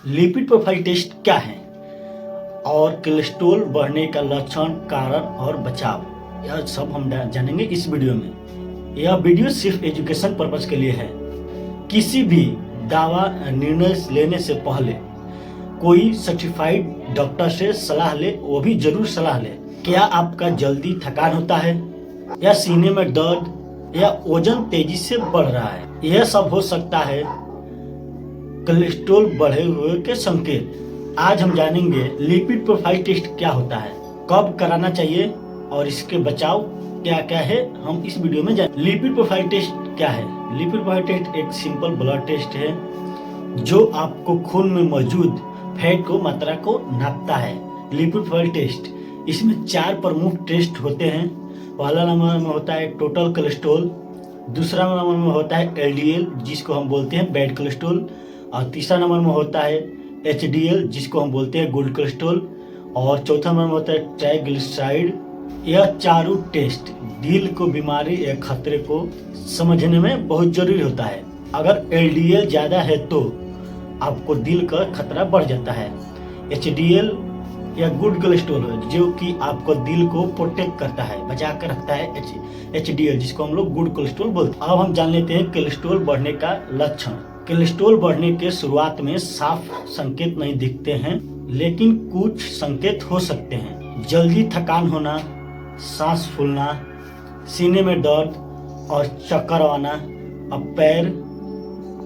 Lipid profile test क्या है और कोलेस्ट्रॉल बढ़ने का लक्षण, कारण और बचाव, यह सब हम जानेंगे इस वीडियो में। यह वीडियो सिर्फ एजुकेशन पर्पज के लिए है। किसी भी दावा निर्णय लेने से पहले कोई सर्टिफाइड डॉक्टर से सलाह ले, वो भी जरूर सलाह ले। क्या आपका जल्दी थकान होता है या सीने में दर्द या वजन तेजी से बढ़ रहा है, यह सब हो सकता है कोलेस्ट्रॉल बढ़े हुए के संकेत। आज हम जानेंगे लिपिड प्रोफाइल टेस्ट क्या होता है, कब कराना चाहिए और इसके बचाव क्या क्या है, हम इस वीडियो में जानेंगे। लिपिड प्रोफाइल टेस्ट क्या है? लिपिड प्रोफाइल टेस्ट एक सिंपल ब्लड टेस्ट है जो आपको खून में मौजूद फैट को मात्रा को नापता है। लिपिड प्रोफाइल टेस्ट, इसमें 4 प्रमुख टेस्ट होते हैं। पहला नंबर में होता है टोटल कोलेस्ट्रॉल, दूसरा नंबर में होता है एलडीएल जिसको हम बोलते हैं बैड कोलेस्ट्रॉल, और तीसरा नंबर में होता है एचडीएल जिसको हम बोलते हैं गुड कोलेस्ट्रॉल, और चौथा नंबर में होता है ट्राइग्लिसराइड। यह चारों टेस्ट दिल को बीमारी या खतरे को समझने में बहुत जरूरी होता है। अगर एलडीएल ज़्यादा है तो आपको दिल का खतरा बढ़ जाता है। एचडीएल या गुड कोलेस्ट्रॉल है जो कि आपको दिल को प्रोटेक्ट करता है, बचा कर रखता है। एचडीएल जिसको हम लोग गुड कोलेस्ट्रॉल बोलते हैं। अब हम जान लेते हैं कोलेस्ट्रॉल बढ़ने का लक्षण। कोलेस्ट्रॉल बढ़ने के शुरुआत में साफ संकेत नहीं दिखते हैं, लेकिन कुछ संकेत हो सकते हैं। जल्दी थकान होना, सांस फूलना, सीने में दर्द और चक्कर आना, और पैर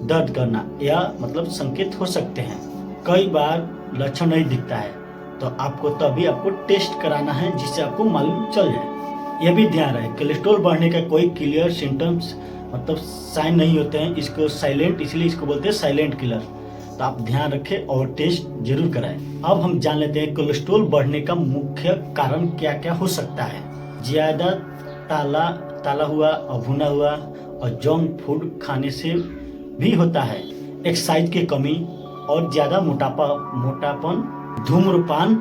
दर्द करना, यह मतलब संकेत हो सकते हैं। कई बार लक्षण नहीं दिखता है तो आपको आपको टेस्ट कराना है जिससे आपको मालूम चल जाए। यह भी ध्यान रहे कोलेस्ट्रॉल बढ़ने का कोई क्लियर सिम्टम्स मतलब साइन नहीं होते हैं। इसको साइलेंट, इसलिए इसको बोलते हैं साइलेंट किलर। तो आप ध्यान रखें और टेस्ट जरूर कराएं। अब हम जान लेते हैं कोलेस्ट्रॉल बढ़ने का मुख्य कारण क्या क्या हो सकता है। ज्यादा ताला हुआ और भुना हुआ और जंक फूड खाने से भी होता है। एक्सरसाइज की कमी और ज्यादा मोटापन, धूम्रपान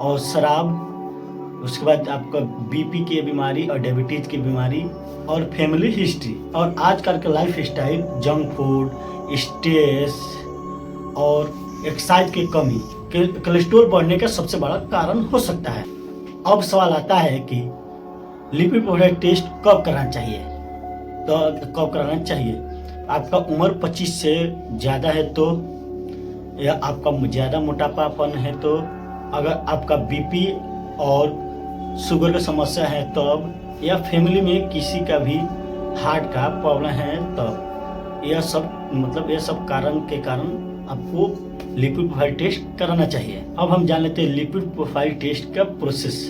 और शराब, उसके बाद आपका बीपी की बीमारी और डायबिटीज की बीमारी और फैमिली हिस्ट्री और आजकल का life style, junk food, stress और एक्सरसाइज की कमी कोलेस्ट्रॉल बढ़ने का सबसे बड़ा कारण हो सकता है। अब सवाल आता है कि लिपिड प्रोफाइल टेस्ट कब कराना चाहिए? तो कब कराना चाहिए? आपका उम्र 25 से ज़्यादा है तो, या आपका ज़्यादा मोटापापन है तो, अगर आपका बीपी और शुगर का समस्या है तब, या फैमिली में किसी का भी हार्ट का प्रॉब्लम है तब, यह सब कारण के कारण आपको लिपिड प्रोफाइल टेस्ट कराना चाहिए। अब हम जान लेते हैं लिपिड प्रोफाइल टेस्ट का प्रोसेस।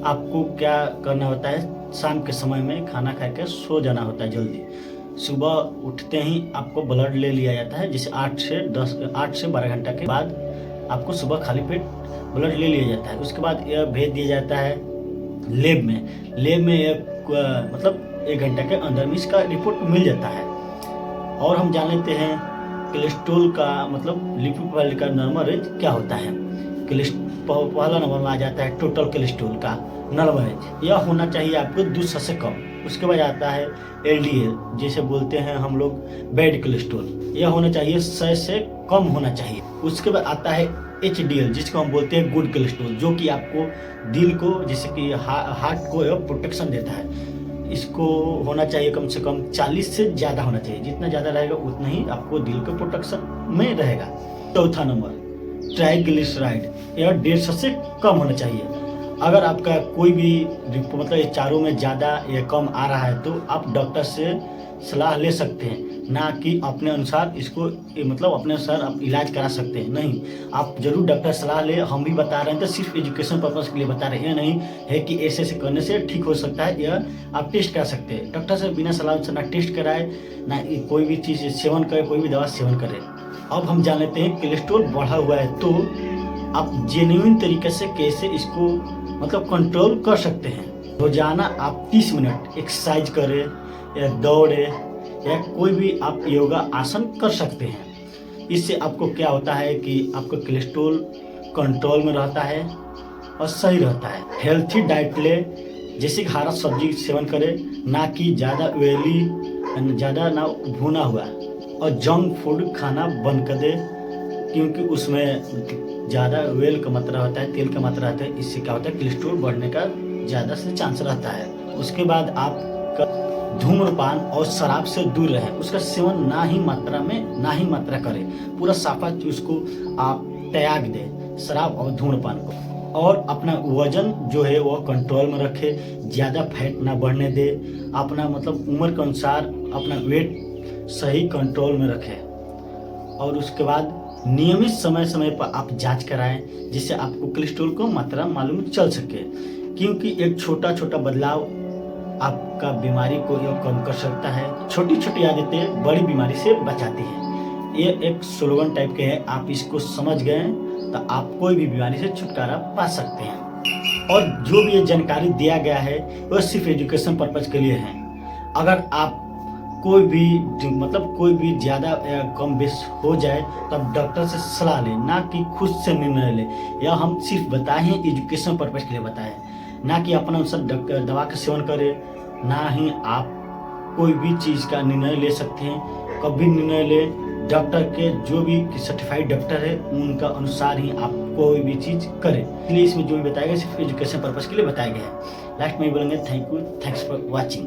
आपको क्या करना होता है? शाम के समय में खाना खा के सो जाना होता है जल्दी। सुबह उठते ही आपको ब्लड ले लिया जाता है, जैसे 8 से 12 घंटा के बाद आपको सुबह खाली पेट ब्लड ले लिया जाता है। उसके बाद यह भेज दिया जाता है लैब में मतलब 1 घंटा के अंदर में इसका रिपोर्ट मिल जाता है। और हम जान लेते हैं कोलेस्ट्रॉल का मतलब लिपिड प्रोफाइल का नॉर्मल रेंज क्या होता है। पहला नंबर में आ जाता है टोटल कोलेस्ट्रॉल का नॉर्मल रेंज, यह होना चाहिए आपको 200 से कम। उसके बाद आता है एलडीएल जिसे बोलते हैं हम लोग बैड कोलेस्ट्रॉल, यह होना चाहिए 100 से कम होना चाहिए। उसके बाद आता है एचडीएल जिसको हम बोलते हैं गुड कोलेस्ट्रॉल, जो कि आपको दिल को जैसे कि हार्ट को प्रोटेक्शन देता है। इसको होना चाहिए कम से कम 40 से ज़्यादा होना चाहिए। जितना ज़्यादा रहेगा उतना ही आपको दिल के प्रोटेक्शन में रहेगा। चौथा नंबर ट्राइग्लिसराइड, यह 150 से कम होना चाहिए। अगर आपका कोई भी मतलब ये चारों में ज़्यादा या कम आ रहा है तो आप डॉक्टर से सलाह ले सकते हैं, ना कि अपने अनुसार इसको अपने अनुसार आप इलाज करा सकते हैं। नहीं, आप जरूर डॉक्टर सलाह ले। हम भी बता रहे हैं तो सिर्फ एजुकेशन पर्पज़ के लिए बता रहे हैं, यह नहीं है कि ऐसे करने से ठीक हो सकता है। यह आप टेस्ट करा सकते हैं डॉक्टर से बिना सलाह से, ना टेस्ट कराए ना कोई भी चीज़ सेवन करे, कोई भी दवा सेवन करे। अब हम जान लेते हैं कोलेस्ट्रॉल बढ़ा हुआ है तो आप जेन्युइन तरीके से कैसे इसको कंट्रोल कर सकते हैं। रोजाना आप 30 मिनट एक्सरसाइज करें या दौड़े या कोई भी आप योगा आसन कर सकते हैं। इससे आपको क्या होता है कि आपका कोलेस्ट्रॉल कंट्रोल में रहता है और सही रहता है। हेल्थी डाइट ले, जैसे कि हरा सब्जी सेवन करें, ना कि ज़्यादा ऑयली, ज़्यादा ना भुना हुआ, और जंक फूड खाना बंद कर दे। क्योंकि उसमें ज़्यादा ऑयल का मात्रा होता है, तेल का मात्रा रहता है। इससे क्या होता है, कोलेस्ट्रॉल बढ़ने का ज़्यादा से चांस रहता है। उसके बाद आप धूम्रपान और शराब से दूर रहें, उसका सेवन ना ही मात्रा करें, पूरा साफा उसको आप त्याग दें, शराब और धूम्रपान को। और अपना वजन जो है वो कंट्रोल में रखें, ज़्यादा फैट ना बढ़ने दे, अपना मतलब उम्र के अनुसार अपना वेट सही कंट्रोल में रखें। और उसके बाद नियमित समय पर आप जांच कराएं, जिससे आपको कोलेस्ट्रॉल को मात्रा मालूम चल सके, क्योंकि एक छोटा बदलाव आपका बीमारी को कम कर सकता है। छोटी छोटी आदतें बड़ी बीमारी से बचाती हैं। ये एक स्लोगन टाइप के है, आप इसको समझ गए तो आप कोई भी बीमारी से छुटकारा पा सकते हैं। और जो भी ये जानकारी दिया गया है वो सिर्फ एजुकेशन पर्पज के लिए है। अगर आप कोई भी ज़्यादा कम बेस हो जाए तो आप डॉक्टर से सलाह लें, ना कि खुद से निर्णय लें। यह हम सिर्फ बताए हैं, एजुकेशन पर्पज के लिए बताए, ना कि अपना अनुसार दवा का सेवन करें। ना ही आप कोई भी चीज़ का निर्णय ले सकते हैं। कभी निर्णय लें डॉक्टर के, जो भी सर्टिफाइड डॉक्टर है उनका अनुसार ही आप कोई भी चीज़ करें। इसलिए इसमें जो भी बताया गया सिर्फ एजुकेशन पर्पज के लिए बताया गया है। लास्ट में बोलेंगे thank you, thanks for watching.